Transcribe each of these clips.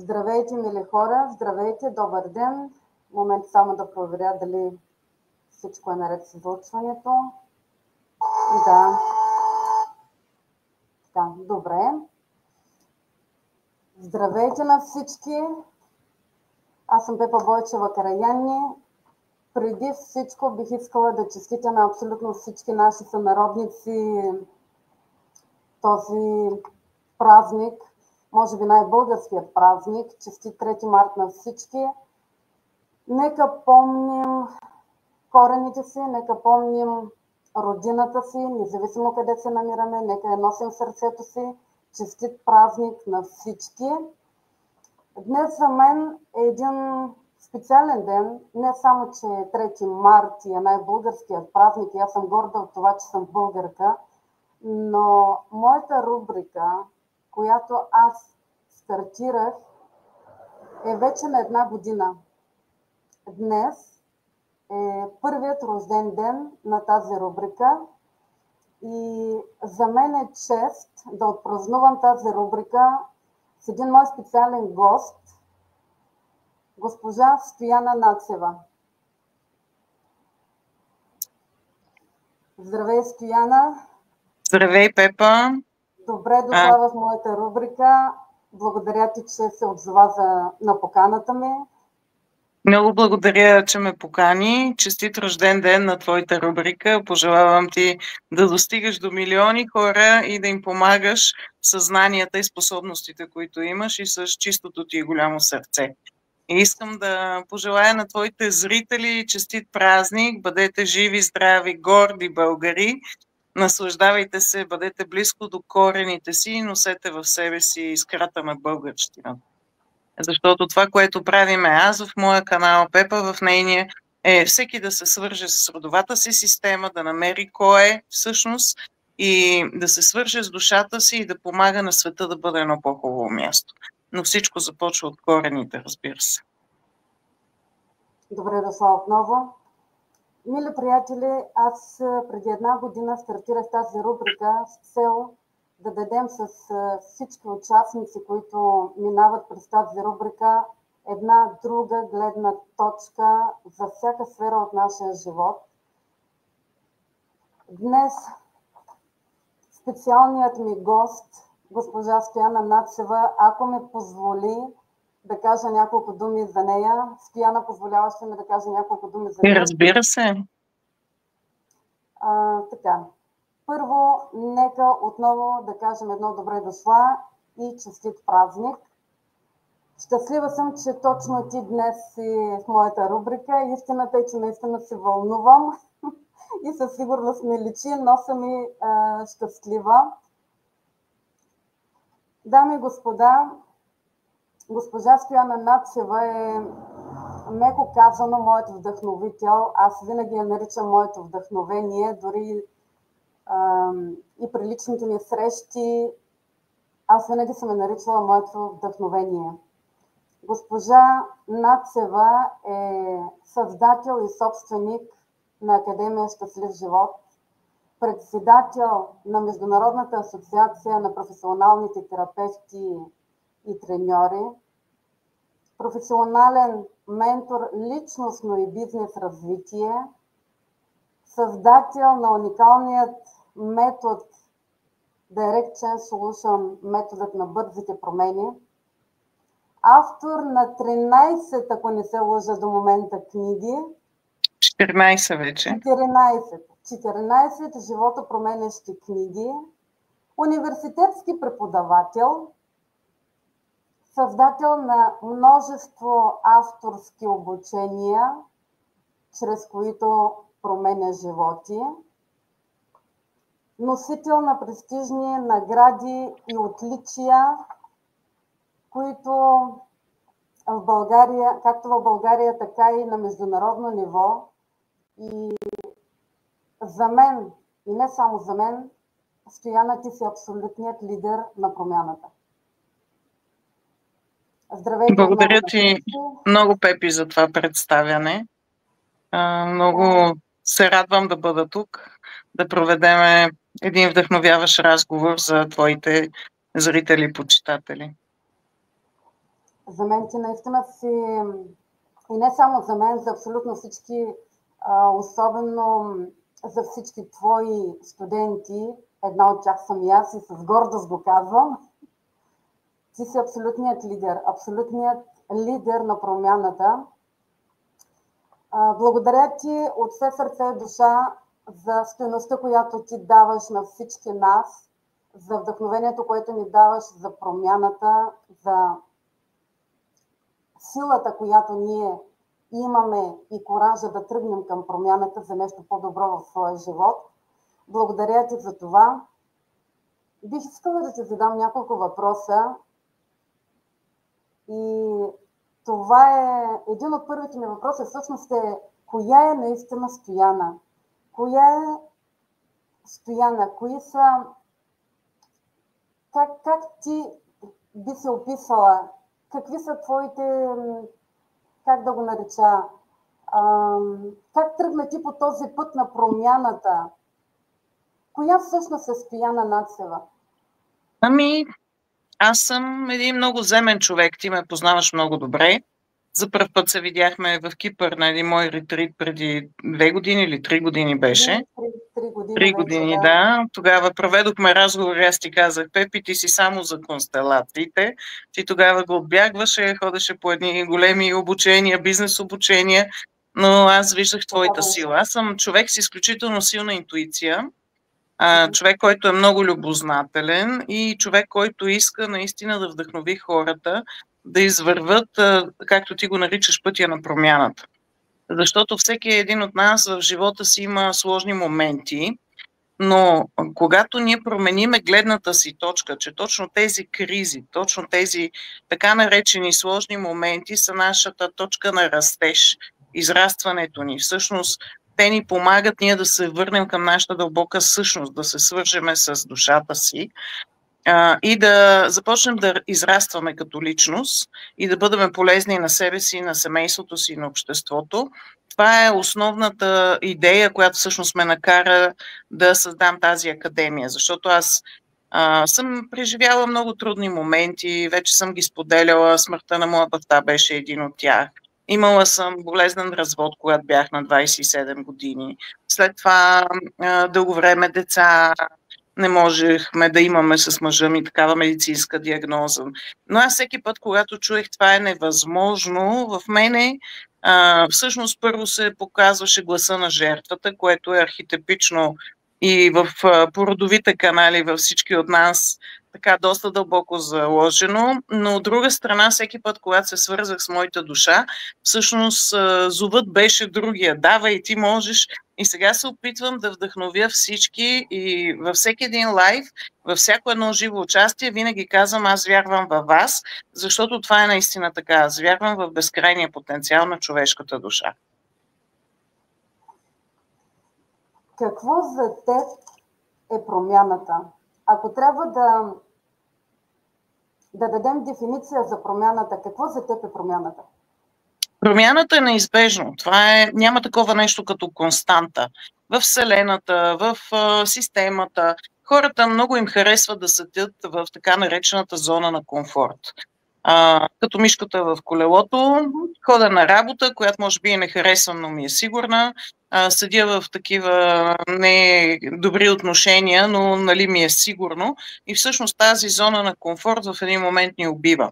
Здравейте, мили хора! Здравейте, добър ден! Момент само да проверя дали всичко е наред с излъчването. Да, добре. Здравейте на всички! Аз съм Пепа Бойчева Караяни. Преди всичко бих искала да честитя на абсолютно всички наши сънародници този празник, може би най-българският празник. Честит 3 март на всички. Нека помним корените си, нека помним родината си, независимо къде се намираме, нека я носим в сърцето си. Честит празник на всички! Днес за мен е един специален ден, не само, че е 3 март и е най-българският празник и аз съм горда от това, че съм българка, но моята рубрика, която аз стартирах, е вече на 1 година. Днес е първият рожден ден на тази рубрика и за мен е чест да отпразнувам тази рубрика с един мой специален гост, госпожа Стояна Нацева. Здравей, Стояна! Здравей, Пепа! Добре дошла в моята рубрика. Благодаря ти, че се отзова на поканата ми. Много благодаря, че ме покани. Честит рожден ден на твоята рубрика. Пожелавам ти да достигаш до милиони хора и да им помагаш с знанията и способностите, които имаш и с чистото ти голямо сърце. И искам да пожелая на твоите зрители честит празник. Бъдете живи, здрави, горди българи. Наслаждавайте се, бъдете близко до корените си и носете в себе си искрата на българщината. Защото това, което правиме аз в моя канал, Пепа в нейния, е всеки да се свърже с родовата си система, да намери кой е всъщност и да се свърже с душата си и да помага на света да бъде едно по-хубаво място. Но всичко започва от корените, разбира се. Добре дошла отново. Мили приятели, аз преди 1 година стартирах тази рубрика с цел да дадем с всички участници, които минават през тази рубрика, една друга гледна точка за всяка сфера от нашия живот. Днес специалният ми гост, госпожа Стояна Нацева, ако ми позволи да кажа няколко думи за нея. Стояна, позволяваш ли ми да кажа няколко думи за нея? Разбира се. Така. Първо, нека отново да кажем едно добре дошла и честит празник. Щастлива съм, че точно ти днес си в моята рубрика. Истината е, че наистина се вълнувам и със сигурност ми личи, но съм и щастлива. Дами и господа, госпожа Стояна Нацева е, меко казано, моят вдъхновител. Аз винаги я наричам моето вдъхновение, дори и при личните ми срещи, аз винаги съм я наричала моето вдъхновение. Госпожа Нацева е създател и собственик на Академия Щастлив живот, председател на Международната асоциация на професионалните терапевти и треньори, професионален ментор личностно и бизнес развитие, създател на уникалният метод Direct Change Solution, методът на бързите промени, автор на 13, ако не се лъжа до момента, книги. 14 вече. 14 животопроменящи книги, университетски преподавател, създател на множество авторски обучения, чрез които променя животи, носител на престижни награди и отличия, които в България, както в България, така и на международно ниво. И за мен, и не само за мен, Стояна, ти си абсолютният лидер на промяната. Здравейте! Благодаря ти много, Пепи, за това представяне. Много се радвам да бъда тук, да проведем един вдъхновяващ разговор за твоите зрители и почитатели. За мен ти наистина си, и не само за мен, за абсолютно всички, особено за всички твои студенти, една от тях съм и аз и с гордост го казвам, ти си абсолютният лидер на промяната. Благодаря ти от все сърце и душа за стойността, която ти даваш на всички нас, за вдъхновението, което ни даваш за промяната, за силата, която ние имаме и коража да тръгнем към промяната за нещо по-добро в своя живот. Благодаря ти за това. Бих искала да ти задам няколко въпроса. И това е един от първите ми въпроси, всъщност е: коя е наистина Стояна? Коя е Стояна? Кои са... Как ти би се описала? Какви са твоите... Как да го нареча? Как тръгна ти по този път на промяната? Коя всъщност е Стояна Нацева? Ами, аз съм един много земен човек. Ти ме познаваш много добре. За първ път се видяхме в Кипър на един мой ретрит преди 2 години или 3 години беше. 3 години. 3 години, да. Тогава проведохме разговор и аз ти казах: Пепи, ти си само за констелациите. Ти тогава го отбягваше, ходеше по едни големи обучения, бизнес обучения, но аз виждах твоята сила. Аз съм човек с изключително силна интуиция. Човек, който е много любознателен и човек, който иска наистина да вдъхнови хората да извърват, както ти го наричаш, пътя на промяната. Защото всеки един от нас в живота си има сложни моменти, но когато ние промениме гледната си точка, че точно тези кризи, точно тези така наречени сложни моменти са нашата точка на растеж, израстването ни. Всъщност те ни помагат ние да се върнем към нашата дълбока същност, да се свържеме с душата си и да започнем да израстваме като личност и да бъдем полезни на себе си, на семейството си, на обществото. Това е основната идея, която всъщност ме накара да създам тази академия, защото аз съм преживяла много трудни моменти, вече съм ги споделяла, смъртта на моя баща беше един от тях. Имала съм болезнен развод, когато бях на 27 години. След това дълго време деца не можехме да имаме с мъжа ми такава медицинска диагноза. Но аз всеки път, когато чуех това е невъзможно, в мене всъщност първо се показваше гласа на жертвата, което е архетипично и в породовите канали във всички от нас така доста дълбоко заложено, но от друга страна всеки път, когато се свързах с моята душа, всъщност зовът беше другия: давай, ти можеш. И сега се опитвам да вдъхновя всички и във всеки един лайв, във всяко едно живо участие винаги казвам: аз вярвам във вас, защото това е наистина така. Аз вярвам в безкрайния потенциал на човешката душа. Какво за теб е промяната? Ако трябва да дадем дефиниция за промяната, какво за теб е промяната? Промяната е неизбежно. Няма такова нещо като константа. В Вселената, в системата, хората много им харесва да седят в така наречената зона на комфорт. Като мишката в колелото, хода на работа, която може би не харесвам, но ми е сигурна, седя в такива недобри отношения, но нали ми е сигурно. И всъщност тази зона на комфорт в един момент ни убива.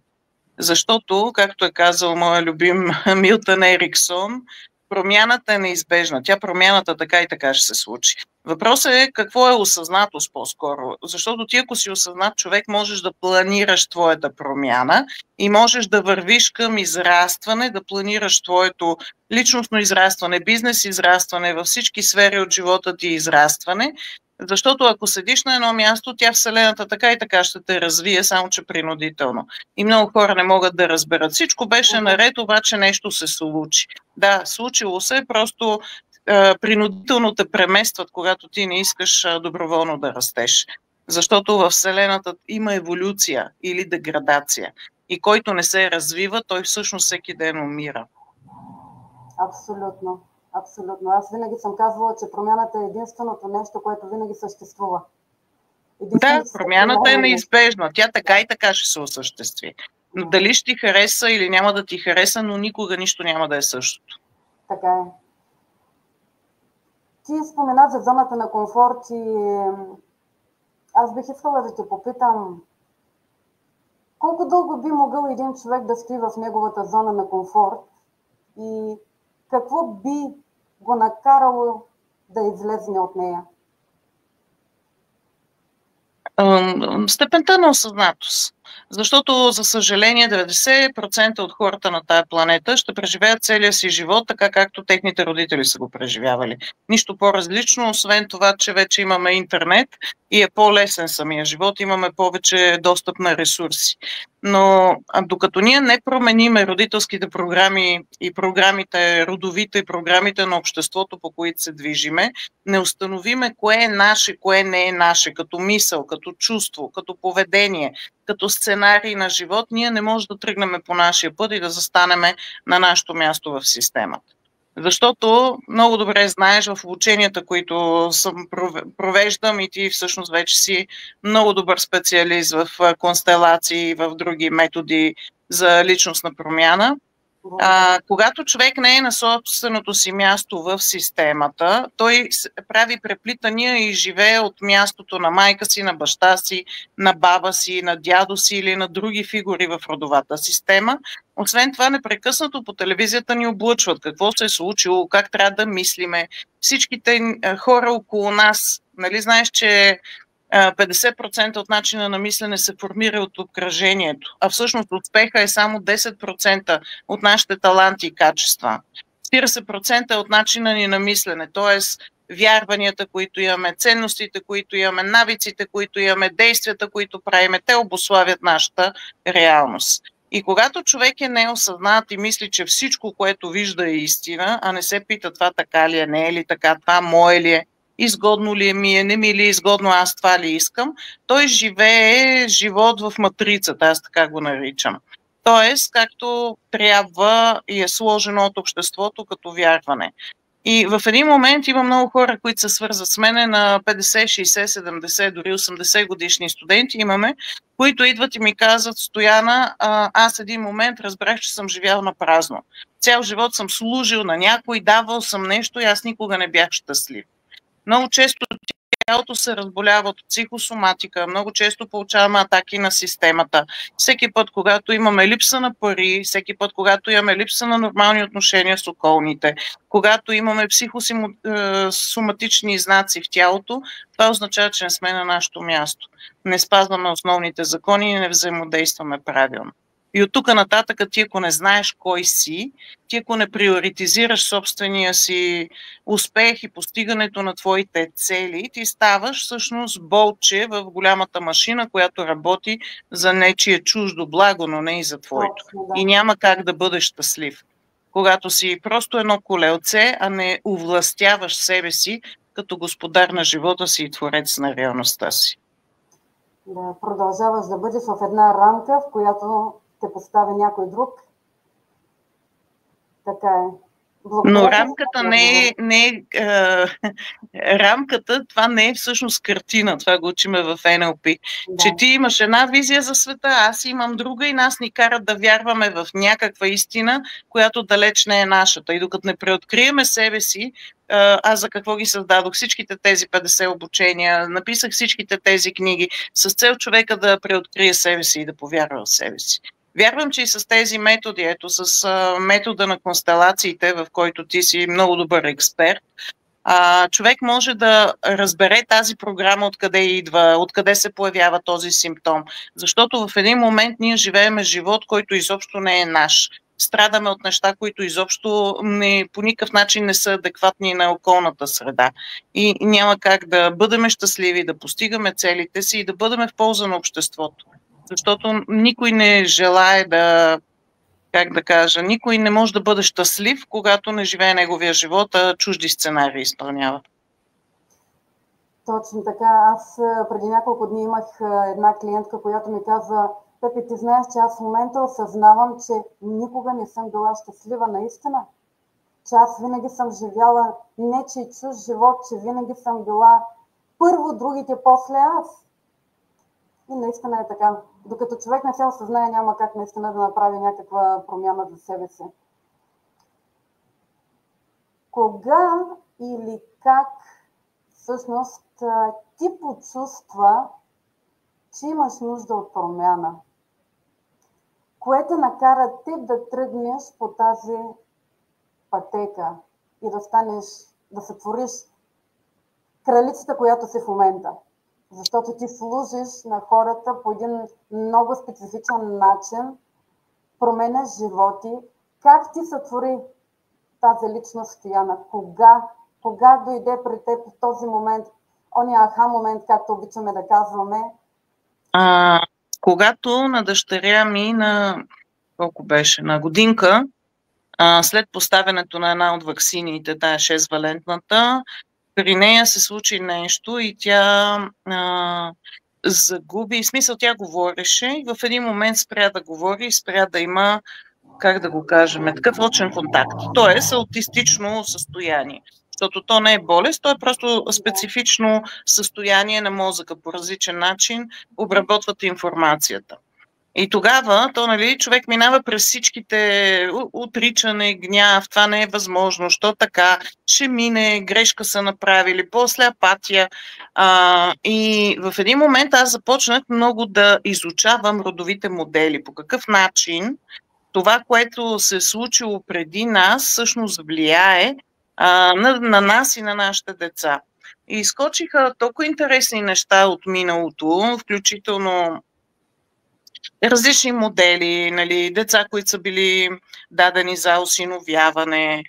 Защото, както е казал моя любим Милтън Ериксон, промяната е неизбежна. Промяната така и така ще се случи. Въпросът е какво е осъзнатост по-скоро. Защото ти, ако си осъзнат човек, можеш да планираш твоята промяна и можеш да вървиш към израстване, да планираш твоето личностно израстване, бизнес израстване, във всички сфери от живота ти израстване. Защото ако седиш на едно място, Вселената така и така ще те развие, само че принудително. И много хора не могат да разберат. Всичко беше наред, обаче нещо се случи. Да, случило се, просто принудително те преместват, когато ти не искаш доброволно да растеш. Защото във Вселената има еволюция или деградация. И който не се развива, той всъщност всеки ден умира. Абсолютно. Абсолютно. Аз винаги съм казвала, че промяната е единственото нещо, което винаги съществува. Да, промяната е неизбежна. Тя така и така ще се осъществи. Но дали ще ти хареса или няма да ти хареса, но никога нищо няма да е същото. Така е. Ти спомена за зоната на комфорт и аз бих искала да те попитам колко дълго би могъл един човек да стои в неговата зона на комфорт и какво би го накарало да излезне от нея? Степента на осъзнатост. Защото, за съжаление, 90% от хората на тая планета ще преживеят целия си живот, така както техните родители са го преживявали. Нищо по-различно, освен това, че вече имаме интернет и е по-лесен самия живот, имаме повече достъп на ресурси. Но докато ние не промениме родителските програми и програмите, родовите и програмите на обществото, по които се движиме, не установиме кое е наше, кое не е наше, като мисъл, като чувство, като поведение, като сценарий на живот, ние не можем да тръгнем по нашия път и да застанем на нашето място в системата. Защото много добре знаеш в обученията, които съм провеждам и ти всъщност вече си много добър специалист в констелации и в други методи за личностна промяна. Когато човек не е на собственото си място в системата, той прави преплитания и живее от мястото на майка си, на баща си, на баба си, на дядо си или на други фигури в родовата система. Освен това, непрекъснато по телевизията ни облъчват какво се е случило, как трябва да мислиме. Всичките хора около нас, нали знаеш, че 50% от начина на мислене се формира от обкръжението, а всъщност успеха е само 10% от нашите таланти и качества. 40% от начина ни на мислене, т.е. вярванията, които имаме, ценностите, които имаме, навиците, които имаме, действията, които правиме, те обуславят нашата реалност. И когато човек е неосъзнат и мисли, че всичко, което вижда е истина, а не се пита това така ли е, не е ли така, това мое ли е, изгодно ли ми е, не ми ли е изгодно, аз това ли искам, той живее живот в матрицата, аз така го наричам. Тоест, както трябва и е сложено от обществото като вярване. И в един момент има много хора, които се свързват с мене на 50, 60, 70, дори 80 годишни студенти имаме, които идват и ми казват: Стояна, аз един момент разбрах, че съм живял на празно. Цял живот съм служил на някой, давал съм нещо и аз никога не бях щастлив. Много често тялото се разболява от психосоматика, много често получаваме атаки на системата. Всеки път, когато имаме липса на пари, всеки път, когато имаме липса на нормални отношения с околните, когато имаме психосоматични знаци в тялото, това означава, че не сме на нашето място. Не спазваме основните закони и не взаимодействаме правилно. И от тук нататък ти, ако не знаеш кой си, ти ако не приоритизираш собствения си успех и постигането на твоите цели, ти ставаш всъщност болче в голямата машина, която работи за нечие чуждо благо, но не и за твоето. И няма как да бъдеш щастлив, когато си просто едно колелце, а не овластяваш себе си като господар на живота си и творец на реалността си. Да продължаваш да бъдеш в една рамка, в която те поставя някой друг. Така е. Но рамката рамката, това не е всъщност картина, това го учиме в НЛП. Да. Че ти имаш една визия за света, аз имам друга и нас ни карат да вярваме в някаква истина, която далеч не е нашата. И докато не преоткриеме себе си, аз за какво ги създадох всичките тези 50 обучения, написах всичките тези книги с цел човека да преоткрие себе си и да повярва в себе си. Вярвам, че и с тези методи, ето с метода на констелациите, в който ти си много добър експерт, човек може да разбере тази програма откъде идва, откъде се появява този симптом. Защото в един момент ние живееме живот, който изобщо не е наш. Страдаме от неща, които изобщо по никакъв начин не са адекватни на околната среда. И няма как да бъдем щастливи, да постигаме целите си и да бъдем в полза на обществото. Защото никой не желае никой не може да бъде щастлив, когато не живее неговия живот, а чужди сценарии изпълнява. Точно така. Аз преди няколко дни имах една клиентка, която ми каза: Пепи, ти знаеш, че аз в момента осъзнавам, че никога не съм била щастлива наистина. Че аз винаги съм живяла нечий чуж живот, че винаги съм била първо другите, после аз. И наистина е така. Докато човек не се осъзнае, няма как наистина да направи някаква промяна за себе си. Кога или как всъщност ти почувства, че имаш нужда от промяна? Кое те накара теб да тръгнеш по тази пътека и да станеш, да сътвориш кралицата, която си в момента? Защото ти служиш на хората по един много специфичен начин, променяш животи. Как ти сътвори тази личност, Стояна? Кога дойде при теб в този момент, ония аха момент, както обичаме да казваме? Когато на дъщеря ми колко беше, на годинка, след поставянето на една от ваксините, тая 6-валентната, при нея се случи нещо и тя загуби, в смисъл тя говореше и в един момент спря да говори и спря да има, как да го кажем, такъв очен контакт. Тоест аутистично състояние. Защото то не е болест, то е просто специфично състояние на мозъка. По различен начин обработват информацията. И тогава, човек минава през всичките отричане, гняв, това не е възможно, що така, ще мине, грешка са направили, после апатия. И в един момент аз започнах много да изучавам родовите модели, по какъв начин това, което се е случило преди нас, всъщност влияе на нас и на нашите деца. И изскочиха толкова интересни неща от миналото, включително различни модели, нали, деца, които са били дадени за осиновяване.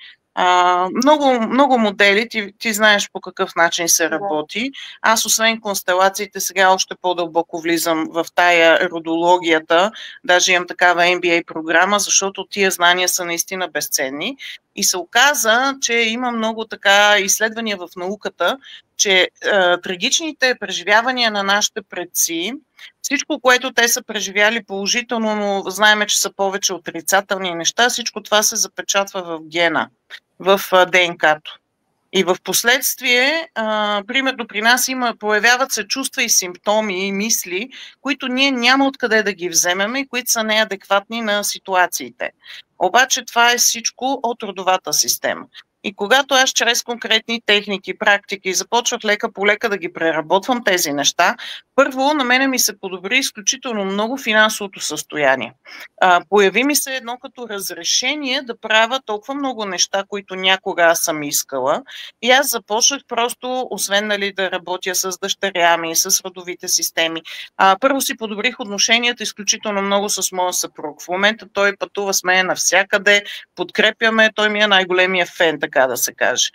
Много модели, ти знаеш по какъв начин се работи. Аз освен констелациите сега още по-дълбоко влизам в тая родологията. Даже имам такава MBA програма, защото тия знания са наистина безценни. И се оказа, че има много така изследвания в науката, че трагичните преживявания на нашите предци, всичко, което те са преживяли положително, но знаем, че са повече отрицателни неща, всичко това се запечатва в гена, в ДНК-то. И в последствие, примерно при нас появяват се чувства и симптоми и мисли, които ние няма откъде да ги вземем и които са неадекватни на ситуациите. Обаче това е всичко от родовата система. И когато аз чрез конкретни техники, практики започвах лека по лека да ги преработвам тези неща, първо на мене ми се подобри изключително много финансовото състояние. Появи ми се едно като разрешение да правя толкова много неща, които някога аз съм искала. И аз започнах просто, освен да работя с дъщеря ми, с родовите системи. Първо си подобрих отношенията изключително много с моя съпруг. В момента той пътува с мен навсякъде, подкрепяме, той ми е най-големия фен, така да се каже.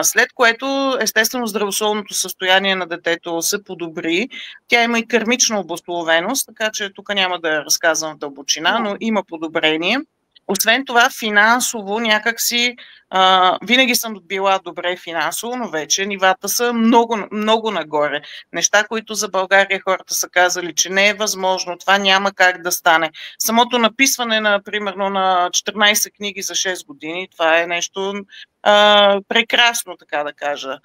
След което, естествено, здравословното състояние на детето се подобри. Тя има и кармична обусловеност, така че тук няма да разказвам в дълбочина, но има подобрение. Освен това, финансово някакси винаги съм била добре финансово, но вече нивата са много, много нагоре. Неща, които за България хората са казали, че не е възможно, това няма как да стане. Самото написване, примерно, на 14 книги за 6 години, това е нещо прекрасно, така да кажа.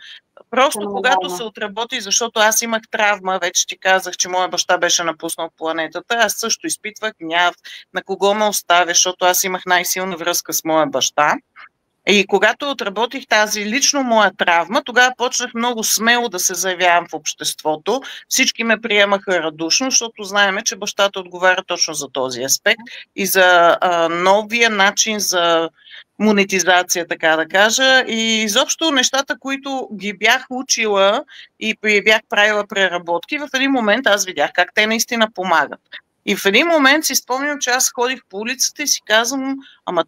Просто когато се отработи, защото аз имах травма, вече ти казах, че моя баща беше напуснал планетата, аз също изпитвах гняв, на кого ме оставя, защото аз имах най-силна връзка с моя баща. И когато отработих тази лично моя травма, тогава почнах много смело да се заявявам в обществото. Всички ме приемаха радушно, защото знаеме, че бащата отговаря точно за този аспект и за новия начин за монетизация, така да кажа. И изобщо нещата, които ги бях учила и бях правила преработки, в един момент аз видях как те наистина помагат. И в един момент си спомням, че аз ходих по улицата и си казвам, ама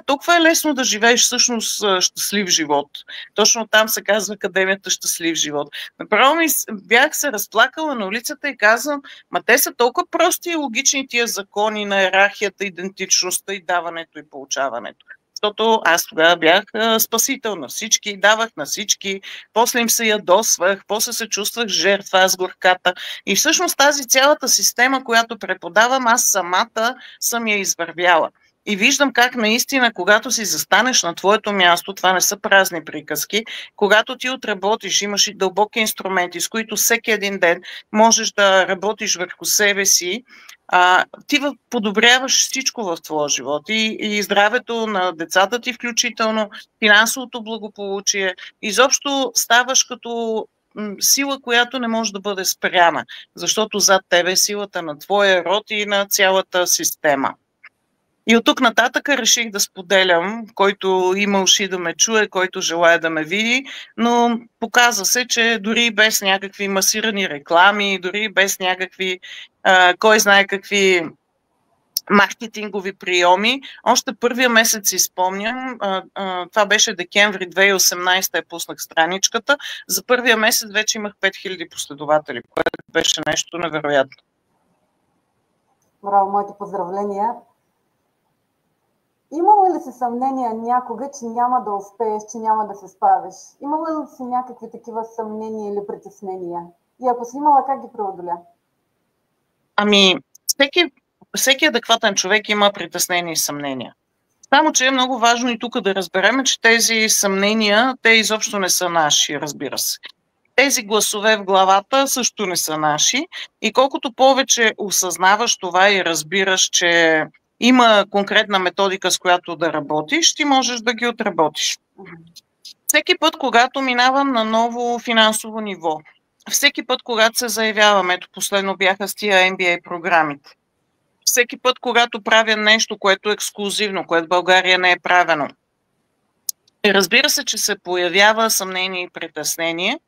толкова е лесно да живееш всъщност щастлив живот. Точно там се казва Академията щастлив живот. Направо бях се разплакала на улицата и казвам, те са толкова прости и логични тия закони на йерархията, идентичността и даването и получаването. Защото аз тогава бях спасител на всички, давах на всички, после им се ядосвах, после се чувствах жертва с горката. И всъщност тази цялата система, която преподавам, аз самата съм я извървяла. И виждам как наистина, когато си застанеш на твоето място, това не са празни приказки, когато ти отработиш, имаш и дълбоки инструменти, с които всеки един ден можеш да работиш върху себе си, ти подобряваш всичко в твоя живот и здравето на децата ти включително, финансовото благополучие. Изобщо ставаш като сила, която не може да бъде спряна, защото зад тебе е силата на твоя род и на цялата система. И от тук нататък реших да споделям, който има уши да ме чуе, който желая да ме види, но показва се, че дори без някакви масирани реклами, дори без някакви, кой знае какви маркетингови приеми, още първия месец си спомням, това беше декември 2018, пуснах страничката, за първия месец вече имах 5000 последователи, което беше нещо невероятно. Браво, моите поздравления! Имало ли си съмнения някога, че няма да успееш, че няма да се справиш? Имало ли си някакви такива съмнения или притеснения? И ако си имала, как ги преодоля? Ами, всеки адекватен човек има притеснения и съмнения. Само, че е много важно и тук да разберем, че тези съмнения, те изобщо не са наши, разбира се. Тези гласове в главата също не са наши и колкото повече осъзнаваш това и разбираш, че има конкретна методика, с която да работиш, ти можеш да ги отработиш. Всеки път, когато минавам на ново финансово ниво, всеки път, когато се заявявам, ето последно бяха с тия MBA програмите, всеки път, когато правя нещо, което е ексклузивно, което в България не е правено, разбира се, че се появява съмнение и притеснение,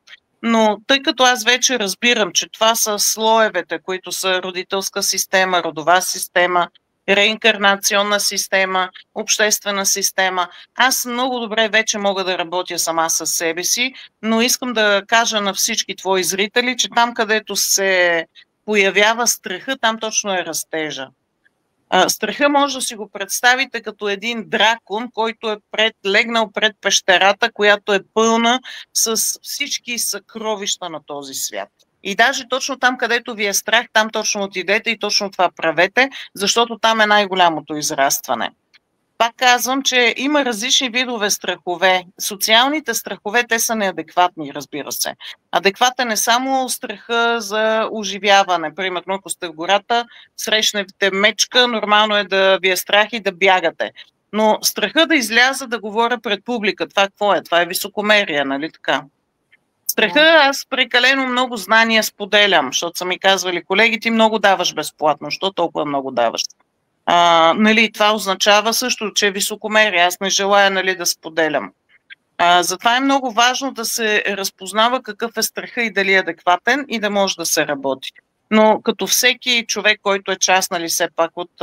но тъй като аз вече разбирам, че това са слоевете, които са родителска система, родова система, реинкарнационна система, обществена система, аз много добре вече мога да работя сама със себе си, но искам да кажа на всички твои зрители, че там, където се появява страха, там точно е растежа. Страха може да си го представите като един дракон, който е легнал пред пещерата, която е пълна с всички съкровища на този свят. И даже точно там, където ви е страх, там точно отидете и точно това правете, защото там е най-голямото израстване. Пак казвам, че има различни видове страхове. Социалните страхове, те са неадекватни, разбира се. Адекватен е само страха за оживяване. Примерно, ако сте в гората, срещнете мечка, нормално е да ви е страх и да бягате. Но страха да изляза да говоря пред публика, това какво е? Това е високомерие, нали така? Страха, аз прекалено много знания споделям, защото са ми казвали колеги, ти много даваш безплатно, що толкова много даваш? Нали, това означава също, че е високомерие. Аз не желая, нали, да споделям. Затова е много важно да се разпознава какъв е страха и дали е адекватен и да може да се работи. Но като всеки човек, който е част, нали, все пак от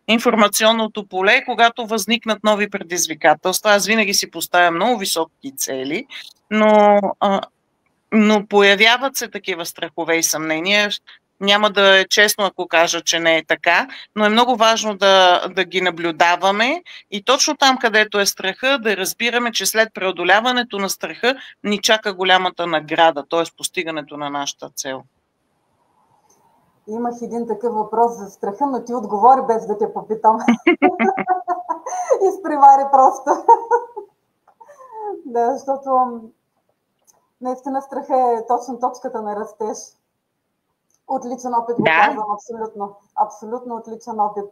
информационното поле, когато възникнат нови предизвикателства, аз винаги си поставям много високи цели, но появяват се такива страхове и съмнения. Няма да е честно, ако кажа, че не е така, но е много важно да ги наблюдаваме и точно там, където е страха, да разбираме, че след преодоляването на страха ни чака голямата награда, т.е. постигането на нашата цел. Имах един такъв въпрос за страха, но ти отговори без да те попитам. Изпревари просто. Да, защото наистина страха е точно точката на растеж. Отличен опит, го казвам, абсолютно. Абсолютно отличен опит.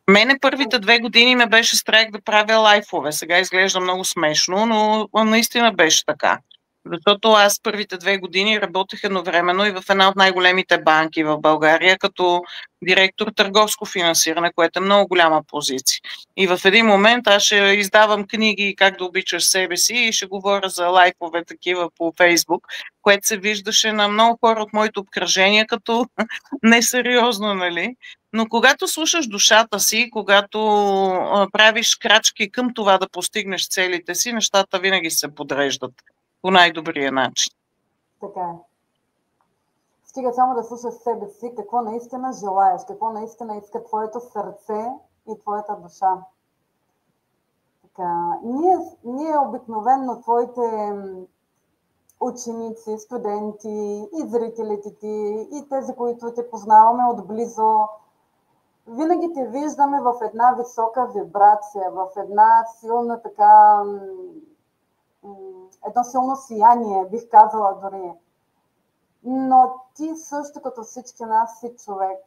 Мене първите 2 години ме беше страх да правя лайфове. Сега изглежда много смешно, но наистина беше така. Защото аз първите 2 години работех едновременно и в една от най-големите банки в България като директор търговско финансиране, което е много голяма позиция. И в един момент аз ще издавам книги как да обичаш себе си и ще говоря за лайфове такива по Фейсбук, което се виждаше на много хора от моето обкръжение като несериозно, нали? Но когато слушаш душата си, когато правиш крачки към това да постигнеш целите си, нещата винаги се подреждат по най-добрия начин. Така е. Стига само да слушаш себе си, какво наистина желаеш, какво наистина иска твоето сърце и твоята душа. Така. Ние обикновенно твоите ученици, студенти и зрителите ти, и тези, които те познаваме отблизо, винаги те виждаме в една висока вибрация, в една силна така, едно силно сияние, бих казала дори. Но ти също като всички нас си човек.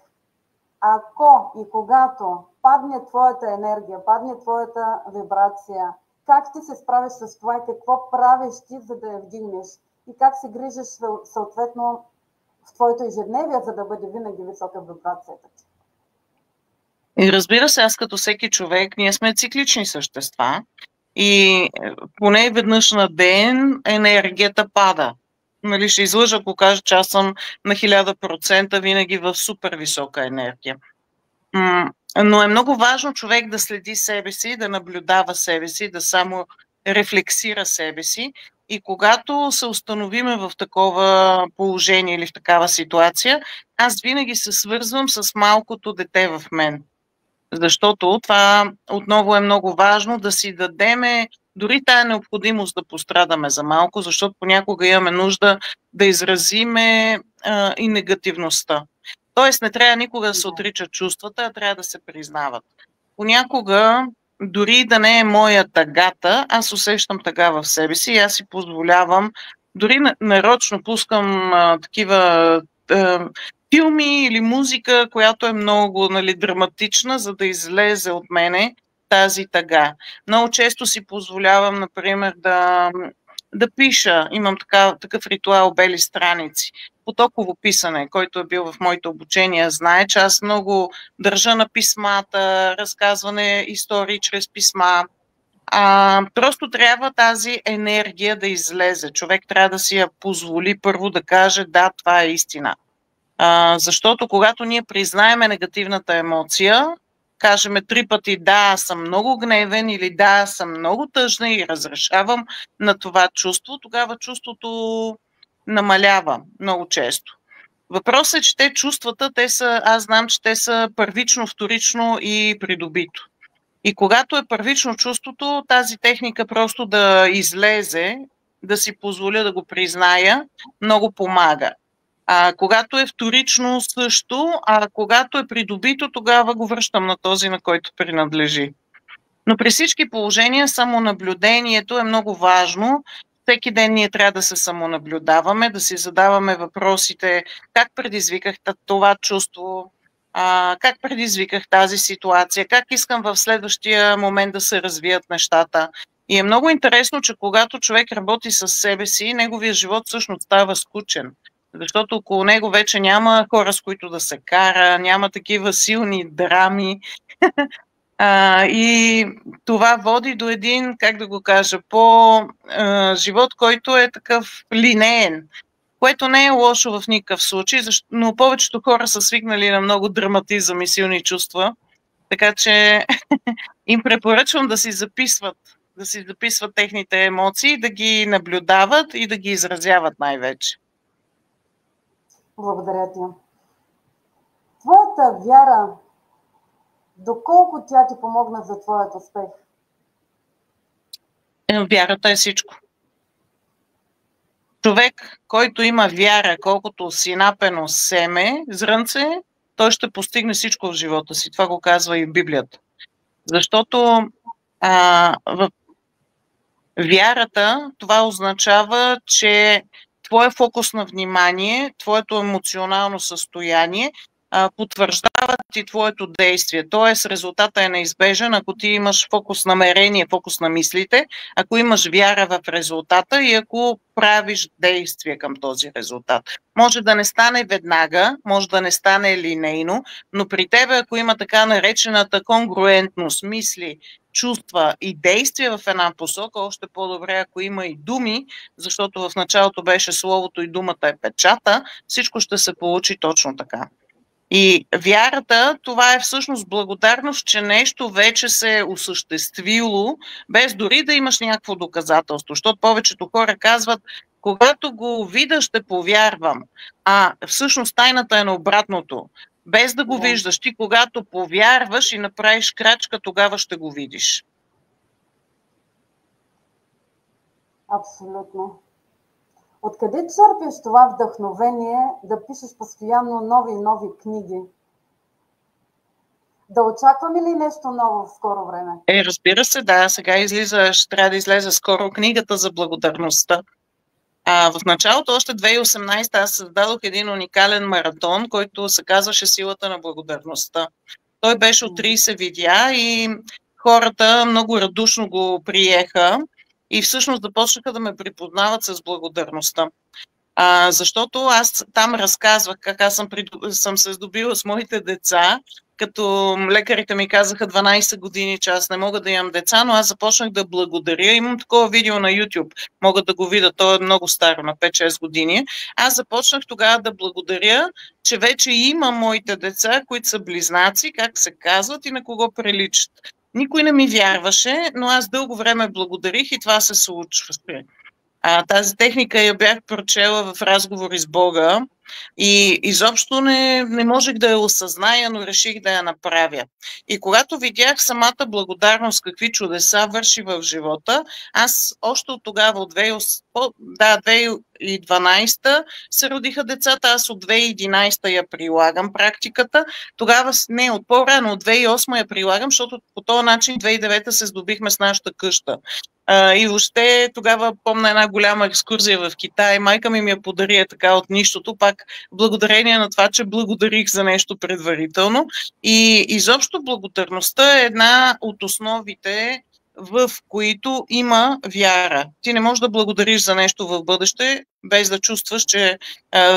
Ако и когато падне твоята енергия, падне твоята вибрация, как ти се справиш с това и какво правиш ти, за да я вдигнеш? И как се грижиш съответно в твоето ежедневие, за да бъде винаги висока вибрацията ти? И разбира се, аз като всеки човек, ние сме циклични същества и поне веднъж на ден енергията пада. Нали, ще излъжа, ако кажа, че аз съм на 1000% винаги в супер висока енергия. Но е много важно човек да следи себе си, да наблюдава себе си, да само рефлексира себе си. И когато се установиме в такова положение или в такава ситуация, аз винаги се свързвам с малкото дете в мен. Защото това отново е много важно да си дадеме дори тая необходимост да пострадаме за малко, защото понякога имаме нужда да изразиме и негативността. Тоест не трябва никога да се отричат чувствата, а трябва да се признават. Понякога, дори да не е моя тъгата, аз усещам тъга в себе си и аз си позволявам, дори нарочно пускам такива филми или музика, която е много драматична, за да излезе от мене тази тъга. Много често си позволявам, например, да пиша. Имам такъв ритуал бели страници. Потоково писане, който е бил в моите обучения, знае, че аз много държа на писмата, разказване истории чрез писма. Просто трябва тази енергия да излезе. Човек трябва да си я позволи първо да каже, да, това е истина. Защото когато ние признаеме негативната емоция, кажеме 3 пъти да, съм много гневен или да, съм много тъжна и разрешавам на това чувство, тогава чувството намалява много често. Въпросът е, че те чувствата, аз знам, че те са първично, вторично и придобито. И когато е първично чувството, тази техника просто да излезе, да си позволя да го призная, много помага. Когато е вторично също, а когато е придобито, тогава го връщам на този, на който принадлежи. Но при всички положения самонаблюдението е много важно. Всеки ден ние трябва да се самонаблюдаваме, да си задаваме въпросите как предизвиках това чувство, как предизвиках тази ситуация, как искам в следващия момент да се развият нещата. И е много интересно, че когато човек работи с себе си, неговия живот всъщност става скучен. Защото около него вече няма хора, с които да се кара, няма такива силни драми. И това води до един, как да го кажа, живот, който е такъв линеен, което не е лошо в никакъв случай, но повечето хора са свикнали на много драматизъм и силни чувства, така че им препоръчвам да си записват техните емоции, да ги наблюдават и да ги изразяват най-вече. Благодаря ти. Твоята вяра, доколко тя ти помогна за твоят успех? Вярата е всичко. Човек, който има вяра, колкото синапено семе, зрънце, той ще постигне всичко в живота си. Това го казва и Библията. Защото в вярата това означава, че твоя фокус на внимание, твоето емоционално състояние потвърждават и твоето действие. Тоест резултатът е неизбежен, ако ти имаш фокус намерение, фокус на мислите, ако имаш вяра в резултата и ако правиш действие към този резултат. Може да не стане веднага, може да не стане линейно, но при тебе, ако има така наречената конгруентност, мисли, чувства и действия в една посока, още по-добре, ако има и думи, защото в началото беше словото и думата е печата, всичко ще се получи точно така. И вярата, това е всъщност благодарност, че нещо вече се е осъществило, без дори да имаш някакво доказателство. Защото повечето хора казват, когато го видя, ще повярвам. Всъщност тайната е на обратното. Без да го виждаш, ти когато повярваш и направиш крачка, тогава ще го видиш. Абсолютно. Откъде черпиш това вдъхновение да пишеш постоянно нови и нови книги? Да очакваме ли нещо ново в скоро време? Разбира се, да. Сега трябва да излезе скоро книгата за благодарността. В началото, още 2018, аз създадох един уникален маратон, който се казваше Силата на благодарността. Той беше от 30 видеа и хората много радушно го приеха и всъщност започнаха да ме припознават с благодарността. Защото аз там разказвах как аз съм се здобила с моите деца, като лекарите ми казаха 12 години, че аз не мога да имам деца, но аз започнах да благодаря. Имам такова видео на YouTube, могат да го видят, то е много старо, на 5-6 години. Аз започнах тогава да благодаря, че вече имам моите деца, които са близнаци, как се казват и на кого приличат. Никой не ми вярваше, но аз дълго време благодарих и това се случва. Тази техника я бях прочела в разговори с Бога и изобщо не можех да я осъзная, но реших да я направя. И когато видях самата благодарност, какви чудеса върши в живота, аз още от тогава, от 2012 се родиха децата, аз от 2011 я прилагам практиката. Тогава, не, от по-рано, от 2008 я прилагам, защото по този начин 2009 се здобихме с нашата къща. И въобще тогава помня една голяма екскурзия в Китай. Майка ми я подари така от нищото, пак благодарение на това, че благодарих за нещо предварително. И изобщо благодарността е една от основите, в които има вяра. Ти не можеш да благодариш за нещо в бъдеще, без да чувстваш, че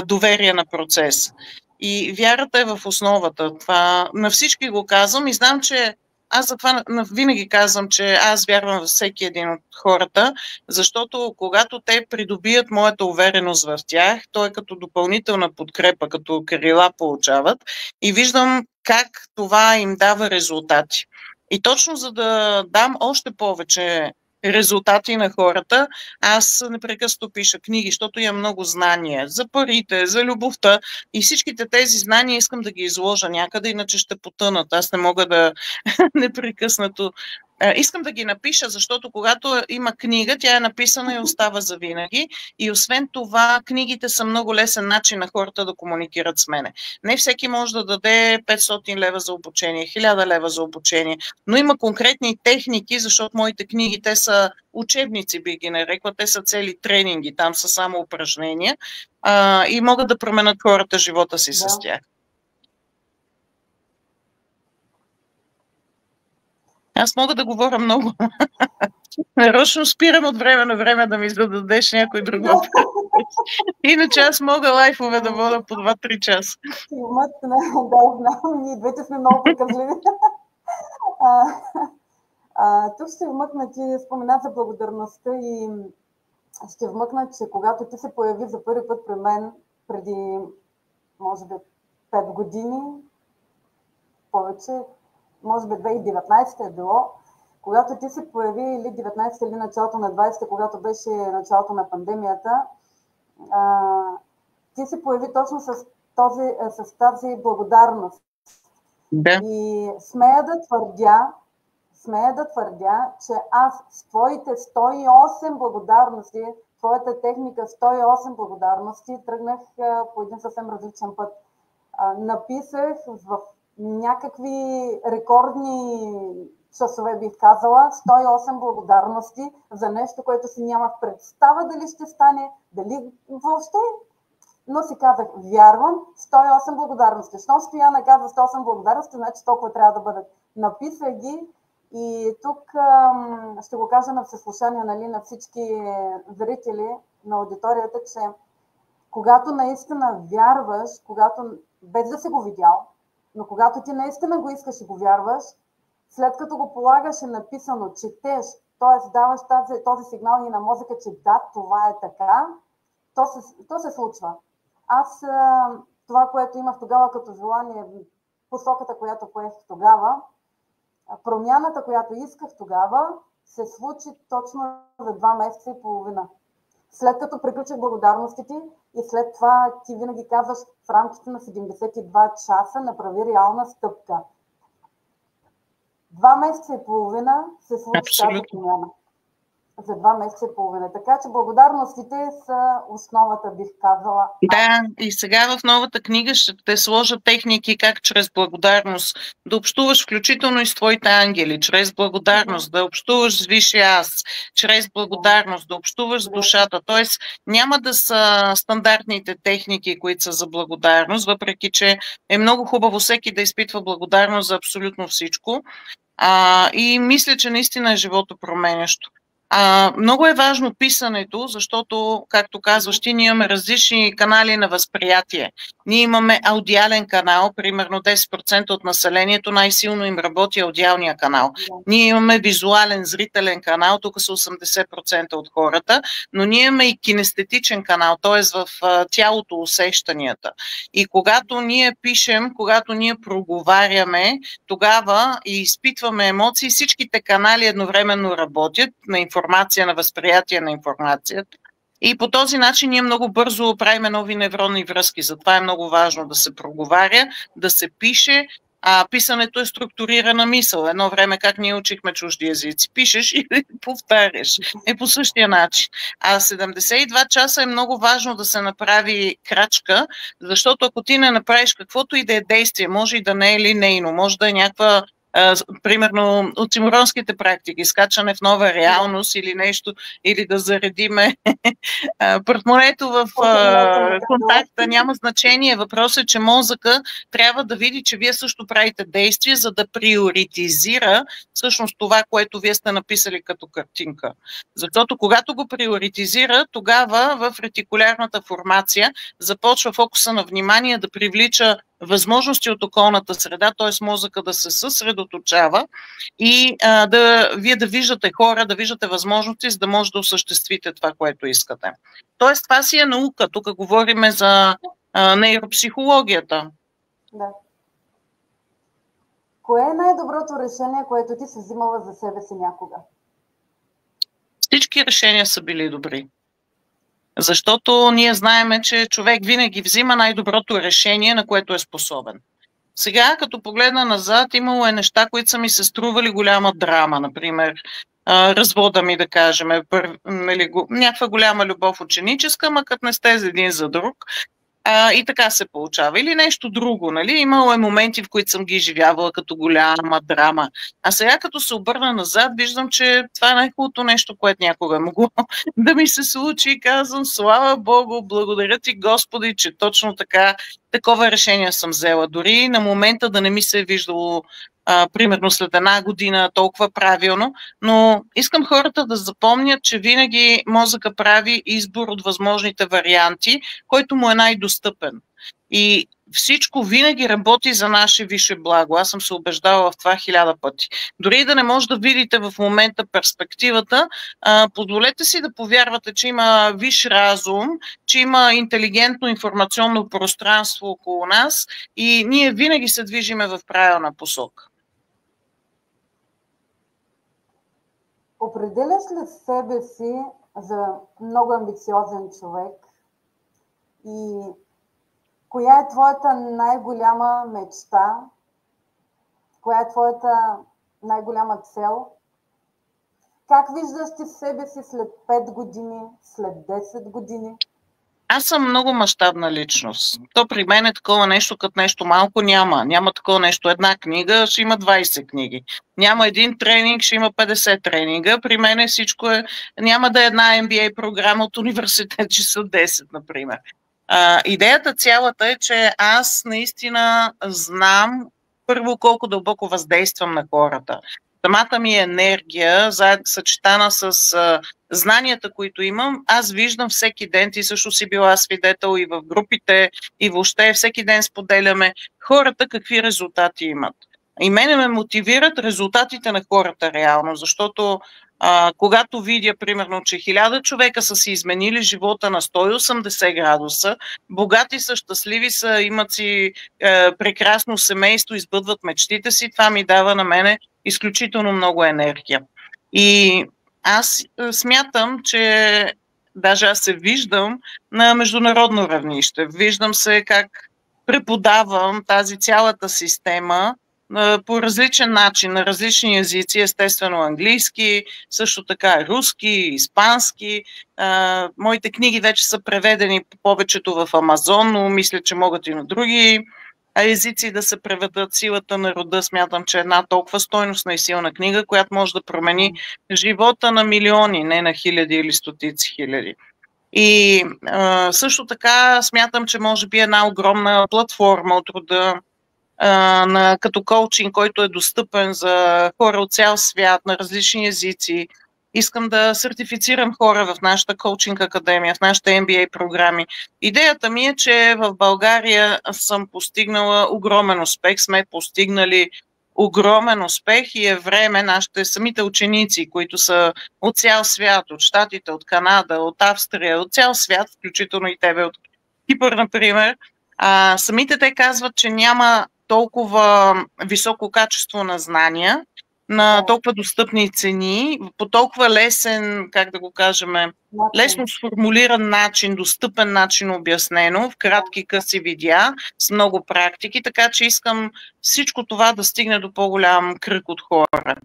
доверие на процес. И вярата е в основата. Това на всички го казвам и знам, че аз затова винаги казвам, че аз вярвам във всеки един от хората, защото когато те придобият моята увереност в тях, то е като допълнителна подкрепа, като крила получават и виждам как това им дава резултати. И точно за да дам още повече резултати на хората, аз непрекъснато пиша книги, защото имам много знания за парите, за любовта и всичките тези знания искам да ги изложа някъде, иначе ще потънат. Аз не мога да непрекъснато. Искам да ги напиша, защото когато има книга, тя е написана и остава завинаги. И освен това, книгите са много лесен начин на хората да комуникират с мене. Не всеки може да даде 500 лева за обучение, 1000 лева за обучение, но има конкретни техники, защото моите книги, те са учебници, би ги нарекла, те са цели тренинги, там са само упражнения и могат да променят хората живота си с тях. Аз мога да говоря много. Нарочно спирам от време на време да ми зададеш някой друг въпрос. Иначе аз мога лайфове да вода по 2-3 часа. Да, знам. Ние двете сме много приказливи. Тук ще вмъкна, ти спомена за благодарността и ще вмъкна, че когато ти се появи за първи път при мен, преди, може би, 5 години, повече, може би 2019 е било, когато ти се появи или 19 или началото на 20, когато беше началото на пандемията, ти се появи точно с тази благодарност. Да. И смея да твърдя, че аз с твоите 108 благодарности, твоята техника 108 благодарности, тръгнах по един съвсем различен път. Написах в някакви рекордни часове, бих казала, 108 благодарности за нещо, което си нямах представа дали ще стане, дали въобще. Но си казах, вярвам, 108 благодарности. Щом Стояна каза 108 благодарности, значи толкова трябва да бъдат. Написах ги и тук ще го кажа на всеслушание, нали, на всички зрители на аудиторията, че когато наистина вярваш, без да си го видял, но когато ти наистина го искаш и го вярваш, след като го полагаш е написано, четеш, т.е. даваш този сигнал и на мозъка, че да, това е така, то се случва. Аз това, което имах тогава като желание, посоката, която поех тогава, промяната, която исках тогава, се случи точно за 2 месеца и половина. След като приключих благодарностите и след това ти винаги казваш в рамките на 72 часа направи реална стъпка. 2 месеца и половина се случи тази промяна. за 2 месеца и половина. Така че благодарностите са основата, бих казала. Да, и сега в новата книга ще те сложа техники как чрез благодарност да общуваш включително и с твоите ангели, чрез благодарност да общуваш с Висшия Аз, чрез благодарност да общуваш с душата. Тоест няма да са стандартните техники, които са за благодарност, въпреки че е много хубаво всеки да изпитва благодарност за абсолютно всичко. И мисля, че наистина е животопроменящо. Много е важно писането, защото, както казваш ти, ние имаме различни канали на възприятие. Ние имаме аудиален канал, примерно 10% от населението най-силно им работи аудиалния канал. Ние имаме визуален, зрителен канал, тук са 80% от хората, но ние имаме и кинестетичен канал, т.е. в тялото усещанията. И когато ние пишем, когато ние проговаряме, тогава и изпитваме емоции, всичките канали едновременно работят на информация, на възприятие на информацията. И по този начин ние много бързо правим нови невронни връзки. Затова е много важно да се проговаря, да се пише. Писането е структурирана мисъл. Едно време как ние учихме чужди езици. Пишеш и повтаряш. По същия начин. 72 часа е много важно да се направи крачка, защото ако ти не направиш каквото и да е действие, може и да не е линейно, може да е някаква примерно от симуронските практики, скачане в нова реалност или нещо, или да заредиме портмонето в контакта, няма значение. Въпросът е, че мозъка трябва да види, че вие също правите действия, за да приоритизира всъщност това, което вие сте написали като картинка. Защото когато го приоритизира, тогава в ретикулярната формация започва фокуса на внимание да привлича възможности от околната среда, т.е. мозъка да се съсредоточава и вие да виждате хора, да виждате възможности, за да може да осъществите това, което искате. Т.е. това си е наука. Тук говорим за нейропсихологията. Да. Кое е най-доброто решение, което ти си взимала за себе си някога? Всички решения са били добри. Защото ние знаем, че човек винаги взима най-доброто решение, на което е способен. Сега, като погледна назад, имало е неща, които са ми се стрували голяма драма. Например, развода ми, да кажем, някаква голяма любов ученическа, ма като не сте за един за друг. И така се получава. Или нещо друго, нали? Имало е моменти, в които съм ги изживявала като голяма драма. А сега, като се обърна назад, виждам, че това е най-хубавото нещо, което някога е могло да ми се случи. И казвам, слава Богу, благодаря ти, Господи, че точно такова решение съм взела. Дори на момента да не ми се е виждало примерно след 1 година толкова правилно, но искам хората да запомнят, че винаги мозъка прави избор от възможните варианти, който му е най-достъпен. И всичко винаги работи за наше висше благо. Аз съм се убеждала в това 1000 пъти. Дори да не може да видите в момента перспективата, позволете си да повярвате, че има висш разум, че има интелигентно информационно пространство около нас и ние винаги се движиме в правилна посока. Определяш ли себе си за много амбициозен човек и коя е твоята най-голяма мечта? Коя е твоята най-голяма цел? Как виждаш ти себе си след 5 години, след 10 години? Аз съм много мащабна личност. То при мен е такова нещо, като нещо малко няма. Няма такова нещо. 1 книга, ще има 20 книги. Няма 1 тренинг, ще има 50 тренинга. При мен всичко няма да е една MBA програма от университет, че са 10, например. Идеята цялата е, че аз наистина знам първо колко дълбоко въздействам на хората. Самата ми енергия, съчетана с знанията, които имам, аз виждам всеки ден, ти също си била свидетел и в групите, и въобще всеки ден споделяме хората какви резултати имат. И мене ме мотивират резултатите на хората реално, защото когато видя, примерно, че 1000 човека са си изменили живота на 180 градуса, богати са, щастливи са, имат си прекрасно семейство, избъдват мечтите си, това ми дава на мене изключително много енергия. И аз смятам, че даже аз се виждам на международно равнище. Виждам се как преподавам тази цялата система по различен начин, на различни езици, естествено английски, също така руски, испански. Моите книги вече са преведени повечето в Амазон, но мисля, че могат и на други езици да се преведат. Силата на рода, смятам, че е една толкова стойностна и силна книга, която може да промени живота на милиони, не на хиляди или стотици хиляди. И също така смятам, че може би една огромна платформа от рода като коучинг, който е достъпен за хора от цял свят, на различни езици. Искам да сертифицирам хора в нашата коучинг академия, в нашите MBA програми. Идеята ми е, че в България съм постигнала огромен успех, сме постигнали огромен успех и е време нашите самите ученици, които са от цял свят, от Щатите, от Канада, от Австрия, от цял свят, включително и тебе от Кипър, например, самите те казват, че няма толкова високо качество на знания, на толкова достъпни цени, по толкова лесен, как да го кажем, лесно сформулиран начин, достъпен начин обяснено, в кратки къси видеа, с много практики, така че искам всичко това да стигне до по-голям кръг от хора.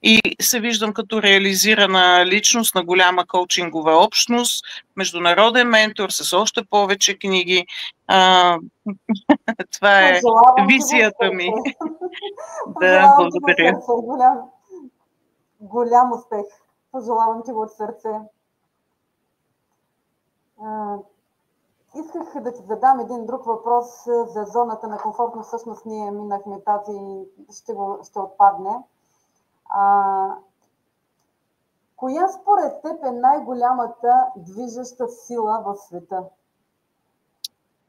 И се виждам като реализирана личност на голяма коучингова общност, международен ментор с още повече книги. Това е визията ми. Да, благодаря. Голям успех. Пожелавам ти го от сърце. Исках да ти задам един друг въпрос за зоната на комфортно. Всъщност ние минахме тази и ще отпадне. Коя според теб е най-голямата движеща сила в света?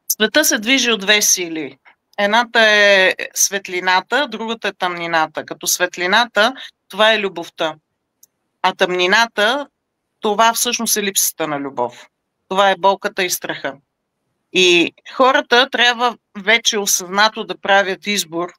Света се движи от две сили. Едната е светлината, другата е тъмнината. Като светлината, това е любовта. А тъмнината, това всъщност е липсата на любов. Това е болката и страха. И хората трябва вече осъзнато да правят избор.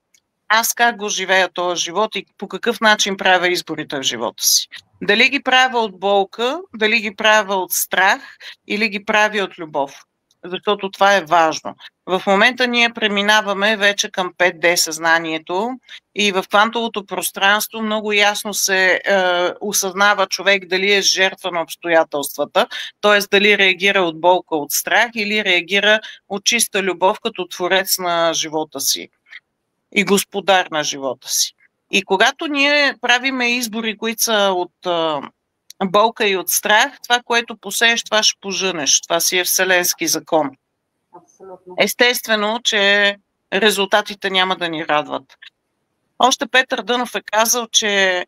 Аз как го живея този живот и по какъв начин правя изборите в живота си. Дали ги правя от болка, дали ги правя от страх или ги правя от любов. Защото това е важно. В момента ние преминаваме вече към 5D съзнанието и в квантовото пространство много ясно се осъзнава човек дали е жертва на обстоятелствата, т.е. дали реагира от болка, от страх или реагира от чиста любов като творец на живота си и господар на живота си. И когато ние правиме избори, които са от болка и от страх, това, което посееш, това ще пожънеш. Това си е вселенски закон. Абсолютно. Естествено, че резултатите няма да ни радват. Още Петър Дънов е казал, че